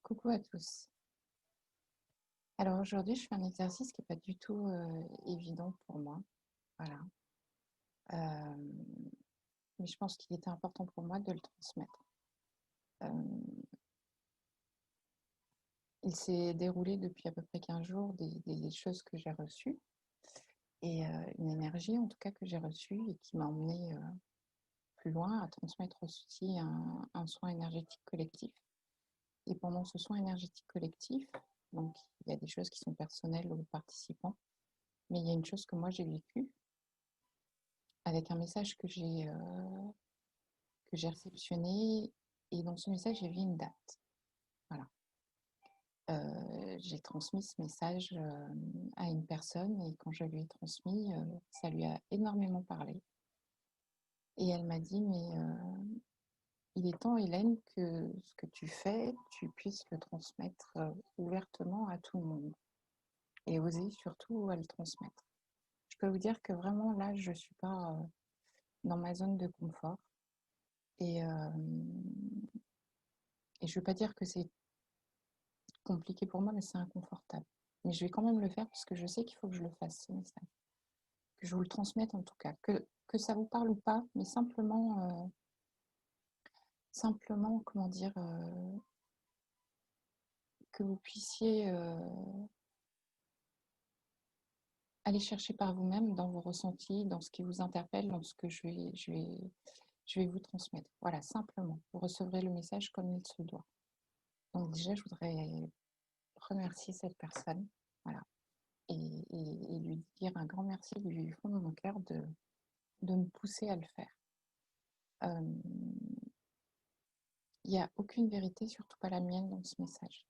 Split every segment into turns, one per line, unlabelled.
Coucou à tous. Alors aujourd'hui, je fais un exercice qui n'est pas du tout évident pour moi. Voilà. Euh, mais je pense qu'il était important pour moi de le transmettre. Euh, il s'est déroulé depuis à peu près 15 jours des choses que j'ai reçues et une énergie en tout cas que j'ai reçue et qui m'a emmenée plus loin à transmettre aussi un soin énergétique collectif. Et pendant ce soin énergétique collectif, donc il y a des choses qui sont personnelles aux participants, mais il y a une chose que moi j'ai vécue avec un message que j'ai réceptionné. Et dans ce message, j'ai vu une date. Voilà. J'ai transmis ce message à une personne et quand je lui ai transmis, ça lui a énormément parlé. Et elle m'a dit, mais il est temps, Hélène, que ce que tu fais, tu puisses le transmettre ouvertement à tout le monde. Et oser surtout à le transmettre. Je peux vous dire que vraiment là, je ne suis pas dans ma zone de confort. Et, et je ne veux pas dire que c'est compliqué pour moi, mais c'est inconfortable. Mais je vais quand même le faire parce que je sais qu'il faut que je le fasse, ce message. Que je vous le transmette en tout cas. Que ça vous parle ou pas, mais simplement comment dire, que vous puissiez aller chercher par vous-même dans vos ressentis, dans ce qui vous interpelle, dans ce que je vais vous transmettre. Voilà, simplement. Vous recevrez le message comme il se doit. Donc déjà, je voudrais remercier cette personne. Voilà. Et lui dire un grand merci du fond de mon cœur de me pousser à le faire. Il n'y a aucune vérité, surtout pas la mienne, dans ce message.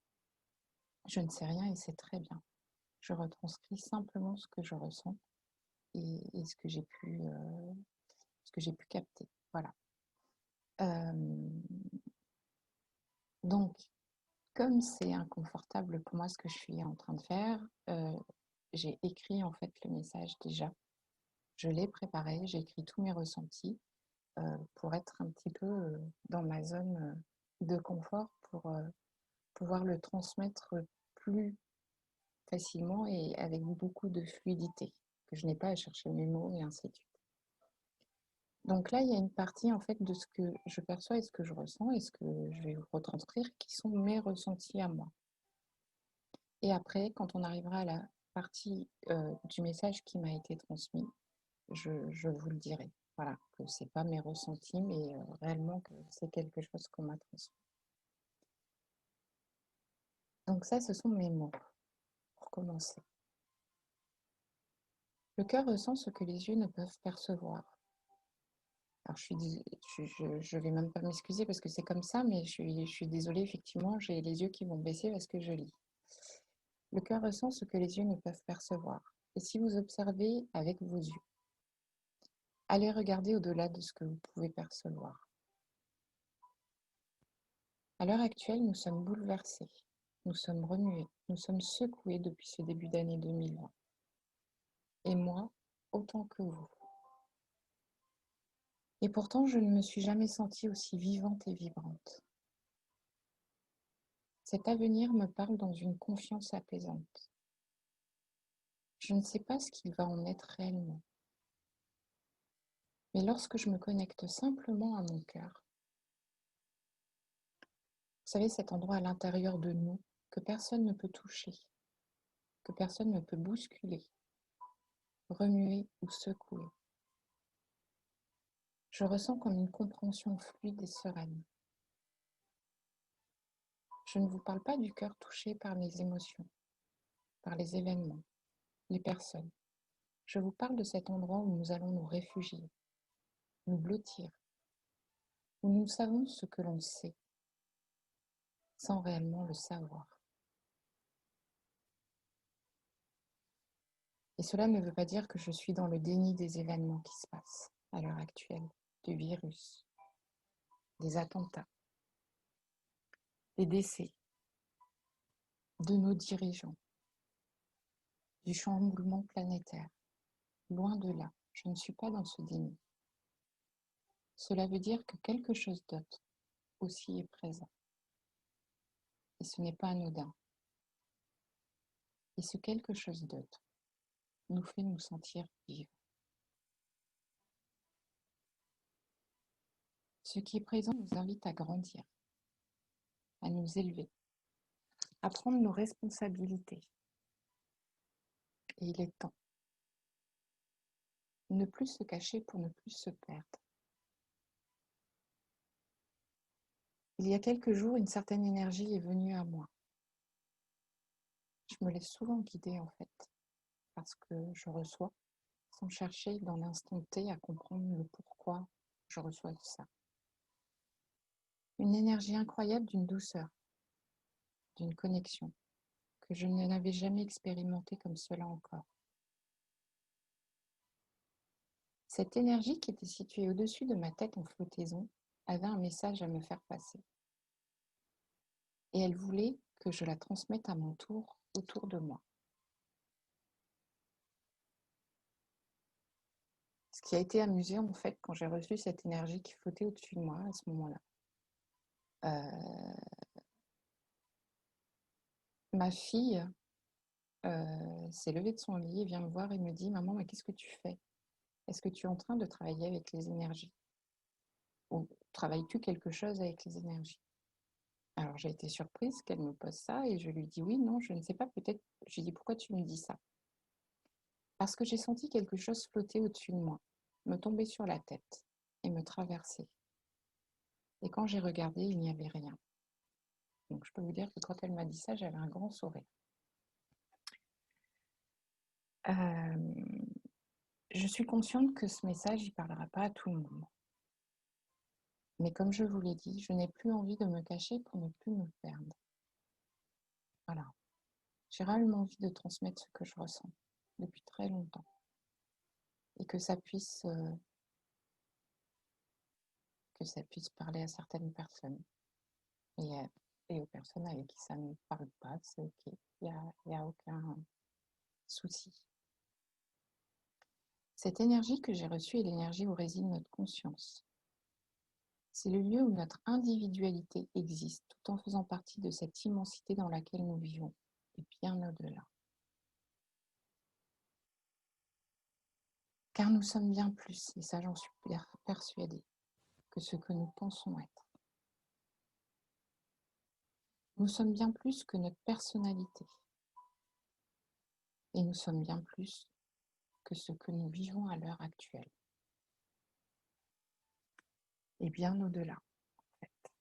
Je ne sais rien et c'est très bien. Je retranscris simplement ce que je ressens et ce que j'ai pu capter. Voilà. Donc, comme c'est inconfortable pour moi ce que je suis en train de faire, j'ai écrit en fait le message déjà. Je l'ai préparé, j'ai écrit tous mes ressentis pour être un petit peu dans ma zone de confort pour pouvoir le transmettre plus facilement et avec beaucoup de fluidité, que je n'ai pas à chercher mes mots et ainsi de suite. Donc là, il y a une partie en fait de ce que je perçois et ce que je ressens et ce que je vais vous retranscrire qui sont mes ressentis à moi. Et après, quand on arrivera à la partie du message qui m'a été transmis, je vous le dirai. Voilà, que ce n'est pas mes ressentis, mais réellement que c'est quelque chose qu'on m'a transmis. Donc ça, ce sont mes mots, pour commencer. Le cœur ressent ce que les yeux ne peuvent percevoir. Alors je vais même pas m'excuser parce que c'est comme ça, mais je suis désolée, effectivement, j'ai les yeux qui vont baisser parce que je lis. Le cœur ressent ce que les yeux ne peuvent percevoir. Et si vous observez avec vos yeux, allez regarder au-delà de ce que vous pouvez percevoir. À l'heure actuelle, nous sommes bouleversés, nous sommes remués, nous sommes secoués depuis ce début d'année 2020. Et moi, autant que vous. Et pourtant, je ne me suis jamais sentie aussi vivante et vibrante. Cet avenir me parle dans une confiance apaisante. Je ne sais pas ce qu'il va en être réellement. Mais lorsque je me connecte simplement à mon cœur, vous savez, cet endroit à l'intérieur de nous que personne ne peut toucher, que personne ne peut bousculer, remuer ou secouer, je ressens comme une compréhension fluide et sereine. Je ne vous parle pas du cœur touché par les émotions, par les événements, les personnes. Je vous parle de cet endroit où nous allons nous réfugier, nous blottir, où nous savons ce que l'on sait, sans réellement le savoir. Et cela ne veut pas dire que je suis dans le déni des événements qui se passent à l'heure actuelle, du virus, des attentats, des décès, de nos dirigeants, du chamboulement planétaire. Loin de là, je ne suis pas dans ce déni. Cela veut dire que quelque chose d'autre aussi est présent. Et Et ce n'est pas anodin. Et ce quelque chose d'autre nous fait nous sentir vivre. Ce qui est présent nous invite à grandir, à nous élever, à prendre nos responsabilités. Et il est temps. Ne plus se cacher pour ne plus se perdre. Il y a quelques jours, une certaine énergie est venue à moi. Je me laisse souvent guider en fait, parce que je reçois, sans chercher dans l'instant T à comprendre le pourquoi je reçois ça. Une énergie incroyable d'une douceur, d'une connexion, que je n'avais jamais expérimentée comme cela encore. Cette énergie qui était située au-dessus de ma tête en flottaison avait un message à me faire passer. Et elle voulait que je la transmette à mon tour autour de moi. Ce qui a été amusant en fait quand j'ai reçu cette énergie qui flottait au-dessus de moi à ce moment-là. Ma fille s'est levée de son lit et vient me voir et me dit « Maman, mais qu'est-ce que tu fais? Est-ce que tu es en train de travailler avec les énergies? Ou travailles-tu quelque chose avec les énergies ?» Alors j'ai été surprise qu'elle me pose ça et je lui dis « Oui, non, je ne sais pas, peut-être. » Je lui dis « Pourquoi tu me dis ça ?» Parce que j'ai senti quelque chose flotter au-dessus de moi, me tomber sur la tête et me traverser. Et quand j'ai regardé, il n'y avait rien. Donc je peux vous dire que quand elle m'a dit ça, j'avais un grand sourire. Je suis consciente que ce message, il ne parlera pas à tout le monde. Mais comme je vous l'ai dit, je n'ai plus envie de me cacher pour ne plus me perdre. Voilà. J'ai réellement envie de transmettre ce que je ressens depuis très longtemps. Et que ça puisse parler à certaines personnes. Et aux personnes avec qui ça ne parle pas, c'est ok. Il n'y a aucun souci. Cette énergie que j'ai reçue est l'énergie où réside notre conscience. C'est le lieu où notre individualité existe, tout en faisant partie de cette immensité dans laquelle nous vivons, et bien au-delà. Car nous sommes bien plus, et ça j'en suis persuadée, que ce que nous pensons être. Nous sommes bien plus que notre personnalité. Et nous sommes bien plus que ce que nous vivons à l'heure actuelle. Et bien au-delà, en fait.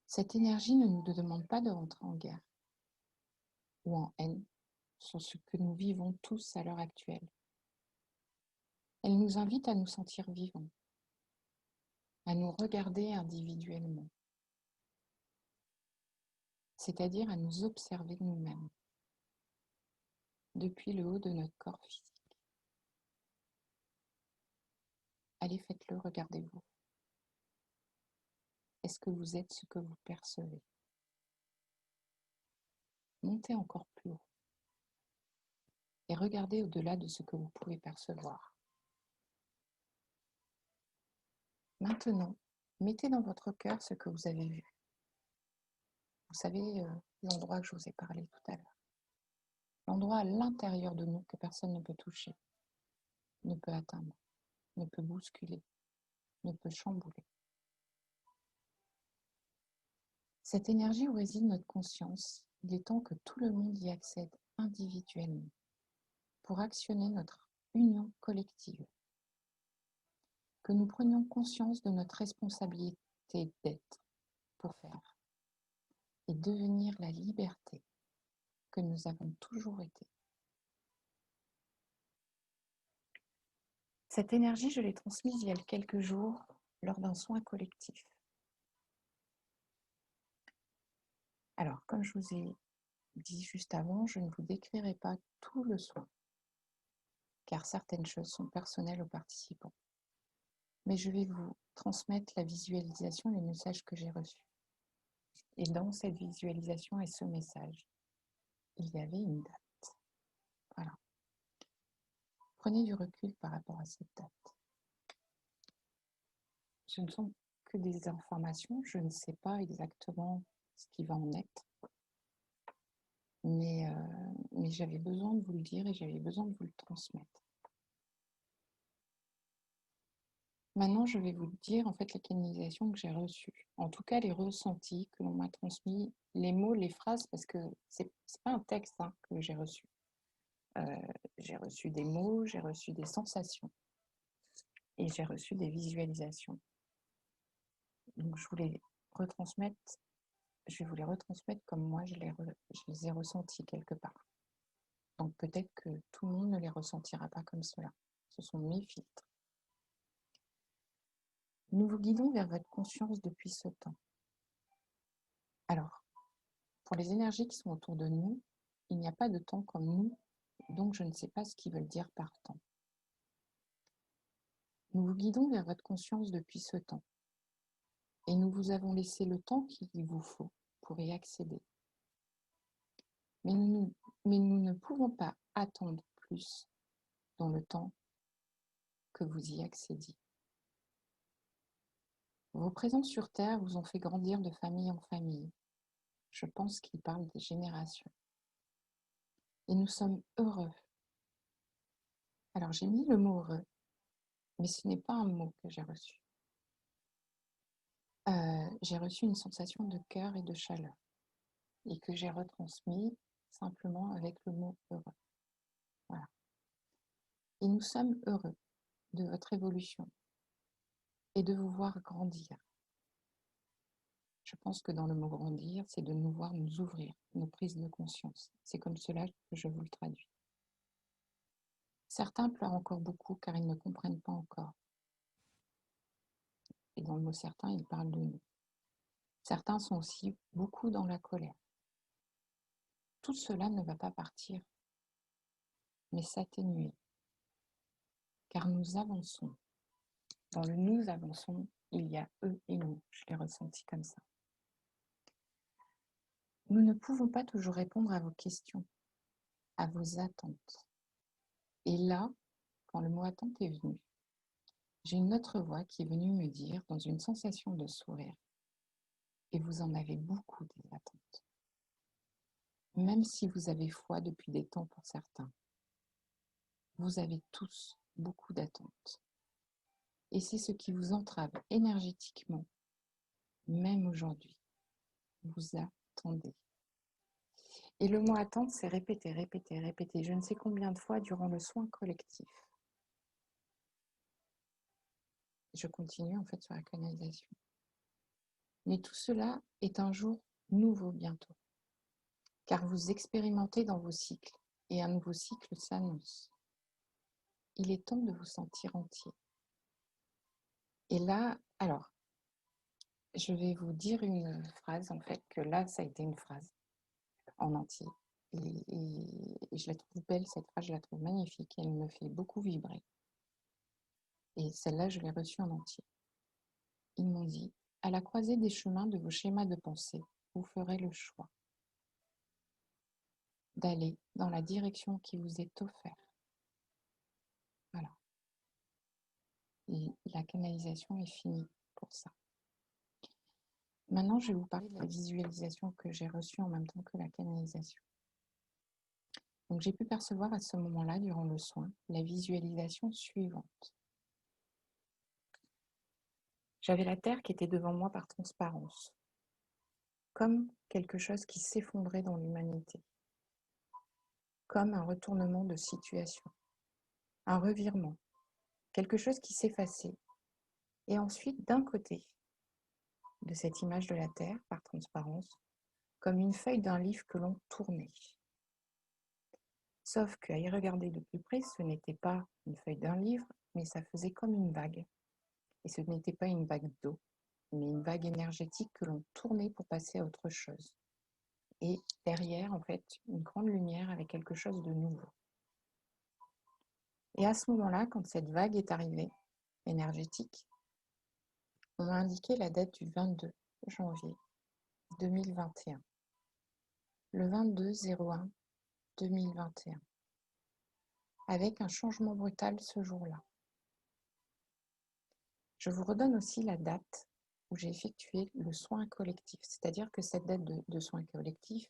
Cette énergie ne nous demande pas de rentrer en guerre ou en haine sur ce que nous vivons tous à l'heure actuelle. Elle nous invite à nous sentir vivants, à nous regarder individuellement, c'est-à-dire à nous observer nous-mêmes, depuis le haut de notre corps physique. Allez, faites-le, regardez-vous. Est-ce que vous êtes ce que vous percevez? Montez encore plus haut et regardez au-delà de ce que vous pouvez percevoir. Maintenant, mettez dans votre cœur ce que vous avez vu. Vous savez, l'endroit que je vous ai parlé tout à l'heure. L'endroit à l'intérieur de nous que personne ne peut toucher, ne peut atteindre, ne peut bousculer, ne peut chambouler. Cette énergie où réside notre conscience, il est temps que tout le monde y accède individuellement pour actionner notre union collective. Que nous prenions conscience de notre responsabilité d'être pour faire et devenir la liberté que nous avons toujours été. Cette énergie, je l'ai transmise il y a quelques jours lors d'un soin collectif. Alors, comme je vous ai dit juste avant, je ne vous décrirai pas tout le soin, car certaines choses sont personnelles aux participants. Mais je vais vous transmettre la visualisation, les messages que j'ai reçus. Et dans cette visualisation et ce message, il y avait une date. Voilà. Prenez du recul par rapport à cette date. Ce ne sont que des informations, je ne sais pas exactement ce qui va en être, mais j'avais besoin de vous le dire et j'avais besoin de vous le transmettre. Maintenant, je vais vous dire en fait la canalisation que j'ai reçue. En tout cas, les ressentis que l'on m'a transmis, les mots, les phrases, parce que c'est pas un texte que j'ai reçu. J'ai reçu des mots, j'ai reçu des sensations et j'ai reçu des visualisations. Donc, je vais vous les retransmettre comme moi je les ai ressentis quelque part. Donc, peut-être que tout le monde ne les ressentira pas comme cela. Ce sont mes filtres. Nous vous guidons vers votre conscience depuis ce temps. Alors, pour les énergies qui sont autour de nous, il n'y a pas de temps comme nous, donc je ne sais pas ce qu'ils veulent dire par temps. Nous vous guidons vers votre conscience depuis ce temps, et nous vous avons laissé le temps qu'il vous faut pour y accéder. Mais nous ne pouvons pas attendre plus dans le temps que vous y accédiez. Vos présences sur Terre vous ont fait grandir de famille en famille. Je pense qu'il parle des générations. Et nous sommes heureux. Alors j'ai mis le mot heureux, mais ce n'est pas un mot que j'ai reçu. J'ai reçu une sensation de cœur et de chaleur, et que j'ai retransmis simplement avec le mot heureux. Voilà. Et nous sommes heureux de votre évolution et de vous voir grandir. Je pense que dans le mot grandir, c'est de nous voir nous ouvrir, nos prises de conscience. C'est comme cela que je vous le traduis. Certains pleurent encore beaucoup car ils ne comprennent pas encore. Et dans le mot certains, il parle de nous. Certains sont aussi beaucoup dans la colère. Tout cela ne va pas partir, mais s'atténuer. Car nous avançons. Dans le nous avançons, il y a eux et nous. Je l'ai ressenti comme ça. Nous ne pouvons pas toujours répondre à vos questions, à vos attentes. Et là, quand le mot attente est venu, j'ai une autre voix qui est venue me dire, dans une sensation de sourire, et vous en avez beaucoup des attentes. Même si vous avez foi depuis des temps pour certains, vous avez tous beaucoup d'attentes. Et c'est ce qui vous entrave énergétiquement, même aujourd'hui. Vous attendez. Et le mot attendre, c'est répéter, répéter, répéter, je ne sais combien de fois durant le soin collectif. Je continue en fait sur la canalisation. Mais tout cela est un jour nouveau bientôt, car vous expérimentez dans vos cycles, et un nouveau cycle s'annonce. Il est temps de vous sentir entier. Et là, alors, je vais vous dire une phrase, en fait, que là, ça a été une phrase en entier. Et je la trouve belle, cette phrase, je la trouve magnifique, elle me fait beaucoup vibrer. Et celle-là, je l'ai reçue en entier. Ils m'ont dit, à la croisée des chemins de vos schémas de pensée, vous ferez le choix d'aller dans la direction qui vous est offerte. Voilà. Et la canalisation est finie pour ça. Maintenant, je vais vous parler de la visualisation que j'ai reçue en même temps que la canalisation. Donc, j'ai pu percevoir à ce moment-là, durant le soin, la visualisation suivante. J'avais la Terre qui était devant moi par transparence, comme quelque chose qui s'effondrait dans l'humanité, comme un retournement de situation, un revirement, quelque chose qui s'effaçait. Et ensuite, d'un côté de cette image de la Terre par transparence, comme une feuille d'un livre que l'on tournait. Sauf qu'à y regarder de plus près, ce n'était pas une feuille d'un livre, mais ça faisait comme une vague. Et ce n'était pas une vague d'eau, mais une vague énergétique que l'on tournait pour passer à autre chose. Et derrière, en fait, une grande lumière avec quelque chose de nouveau. Et à ce moment-là, quand cette vague est arrivée, énergétique, on m'a indiqué la date du 22 janvier 2021. Le 22/01/2021. Avec un changement brutal ce jour-là. Je vous redonne aussi la date où j'ai effectué le soin collectif. C'est-à-dire que cette date de soin collectif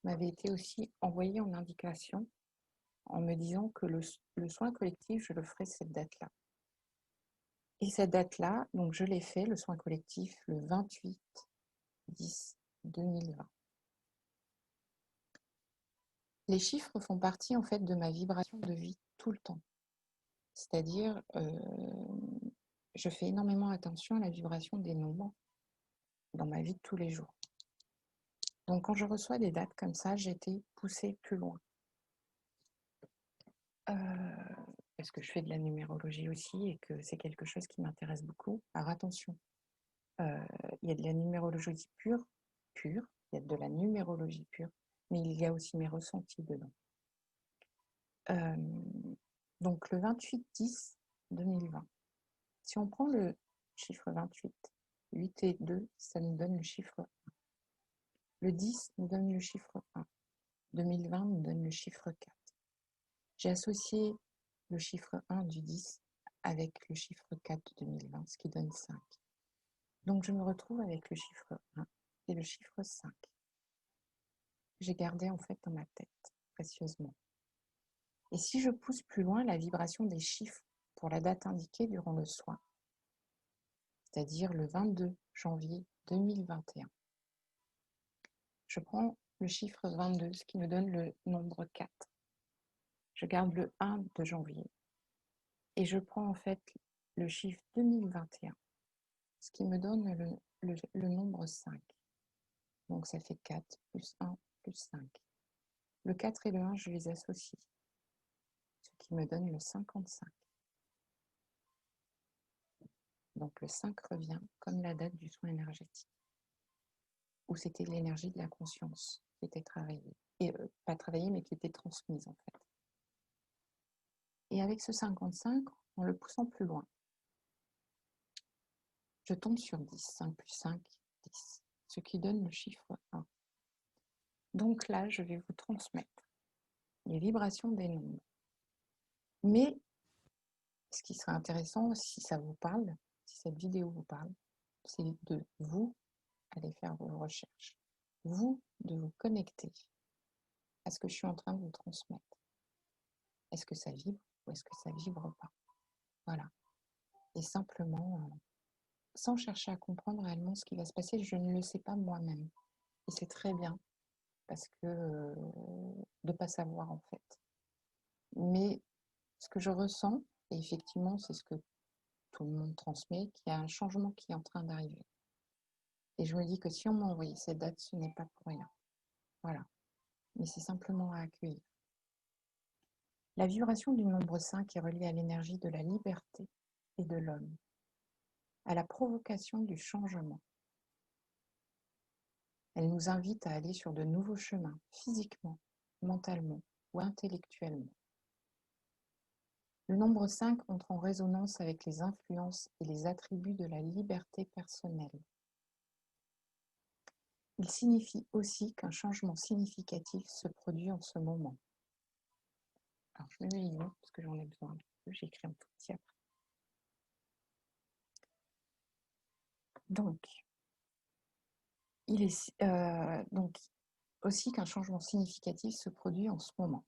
m'avait été aussi envoyée en indication en me disant que le soin collectif, je le ferai cette date-là. Et cette date-là, donc je l'ai fait, le soin collectif, le 28/10/2020. Les chiffres font partie en fait de ma vibration de vie tout le temps. C'est-à-dire, je fais énormément attention à la vibration des nombres dans ma vie de tous les jours. Donc quand je reçois des dates comme ça, j'ai été poussée plus loin. Parce que je fais de la numérologie aussi et que c'est quelque chose qui m'intéresse beaucoup. Alors attention, il y a de la numérologie pure, il y a de la numérologie pure, mais il y a aussi mes ressentis dedans. Donc le 28/10/2020. Si on prend le chiffre 28, 8 et 2, ça nous donne le chiffre 1. Le 10 nous donne le chiffre 1. 2020 nous donne le chiffre 4. J'ai associé le chiffre 1 du 10 avec le chiffre 4 de 2020, ce qui donne 5. Donc je me retrouve avec le chiffre 1 et le chiffre 5. J'ai gardé en fait dans ma tête, précieusement. Et si je pousse plus loin la vibration des chiffres pour la date indiquée durant le soin, c'est-à-dire le 22 janvier 2021, je prends le chiffre 22, ce qui me donne le nombre 4. Je garde le 1 de janvier et je prends en fait le chiffre 2021, ce qui me donne le nombre 5. Donc ça fait 4 plus 1 plus 5. Le 4 et le 1, je les associe, ce qui me donne le 55. Donc le 5 revient comme la date du soin énergétique, où c'était l'énergie de la conscience qui était travaillée. Et pas travaillée, mais qui était transmise en fait. Et avec ce 55, en le poussant plus loin, je tombe sur 10. 5 plus 5, 10. Ce qui donne le chiffre 1. Donc là, je vais vous transmettre les vibrations des nombres. Mais ce qui serait intéressant, si ça vous parle, si cette vidéo vous parle, c'est de vous aller faire vos recherches. Vous, de vous connecter à ce que je suis en train de vous transmettre. Est-ce que ça vibre ou est-ce que ça vibre pas? Voilà. Et simplement, sans chercher à comprendre réellement ce qui va se passer, je ne le sais pas moi-même. Et c'est très bien, parce que de ne pas savoir en fait. Mais ce que je ressens, et effectivement c'est ce que tout le monde transmet, qu'il y a un changement qui est en train d'arriver. Et je me dis que si on m'a envoyé cette date, ce n'est pas pour rien. Voilà. Mais c'est simplement à accueillir. La vibration du nombre 5 est reliée à l'énergie de la liberté et de l'homme, à la provocation du changement. Elle nous invite à aller sur de nouveaux chemins, physiquement, mentalement ou intellectuellement. Le nombre 5 entre en résonance avec les influences et les attributs de la liberté personnelle. Il signifie aussi qu'un changement significatif se produit en ce moment. Alors je mets mes livres parce que j'en ai besoin un peu, j'ai écrit un tout petit après. Donc, il est donc aussi qu'un changement significatif se produit en ce moment.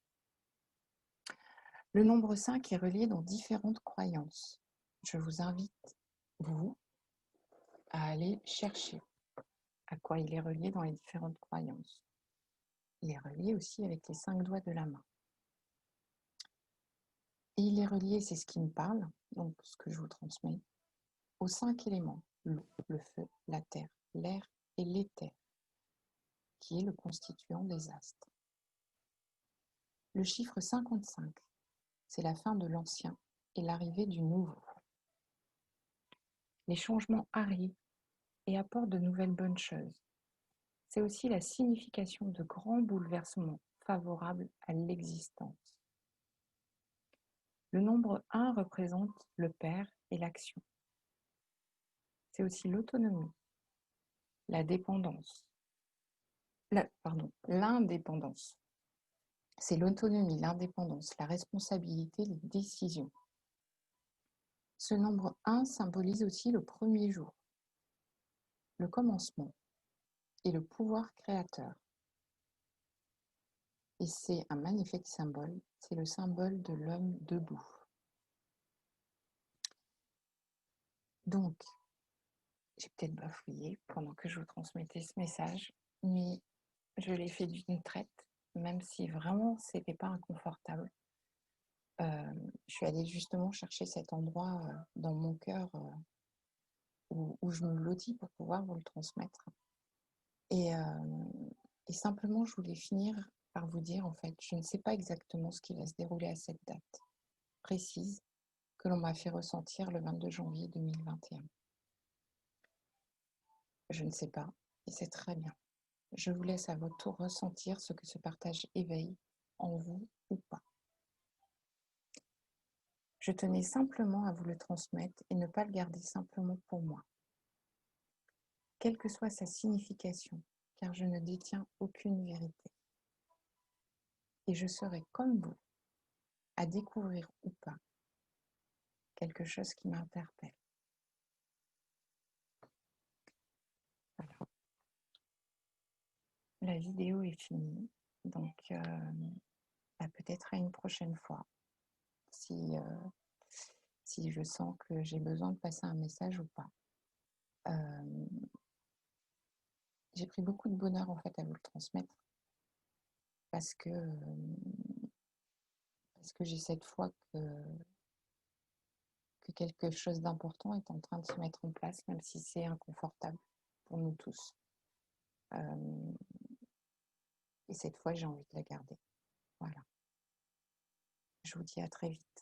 Le nombre 5 est relié dans différentes croyances. Je vous invite, vous, à aller chercher à quoi il est relié dans les différentes croyances. Il est relié aussi avec les 5 doigts de la main. Et il est relié, c'est ce qui me parle, donc ce que je vous transmets, aux 5 éléments, l'eau, le feu, la terre, l'air et l'éther, qui est le constituant des astres. Le chiffre 55, c'est la fin de l'ancien et l'arrivée du nouveau. Les changements arrivent et apportent de nouvelles bonnes choses. C'est aussi la signification de grands bouleversements favorables à l'existence. Le nombre 1 représente le Père et l'action. C'est aussi l'autonomie, la dépendance. L'indépendance. C'est l'autonomie, l'indépendance, la responsabilité, les décisions. Ce nombre 1 symbolise aussi le premier jour. le commencement et le pouvoir créateur. Et c'est un magnifique symbole, c'est le symbole de l'homme debout. Donc, j'ai peut-être bafouillé pendant que je vous transmettais ce message, mais je l'ai fait d'une traite, même si vraiment c'était pas inconfortable. Je suis allée justement chercher cet endroit dans mon cœur où je me blottis pour pouvoir vous le transmettre. Et simplement, je voulais finir par vous dire, en fait, je ne sais pas exactement ce qui va se dérouler à cette date précise que l'on m'a fait ressentir le 22 janvier 2021. Je ne sais pas, et c'est très bien. Je vous laisse à votre tour ressentir ce que ce partage éveille en vous ou pas. Je tenais simplement à vous le transmettre et ne pas le garder simplement pour moi. Quelle que soit sa signification, car je ne détiens aucune vérité. Et je serai comme vous, à découvrir ou pas, quelque chose qui m'interpelle. Voilà. La vidéo est finie, donc peut-être à une prochaine fois, si je sens que j'ai besoin de passer un message ou pas. J'ai pris beaucoup de bonheur en fait à vous le transmettre parce que j'ai cette foi que quelque chose d'important est en train de se mettre en place, même si c'est inconfortable pour nous tous. Et cette fois, j'ai envie de la garder. Voilà. Je vous dis à très vite.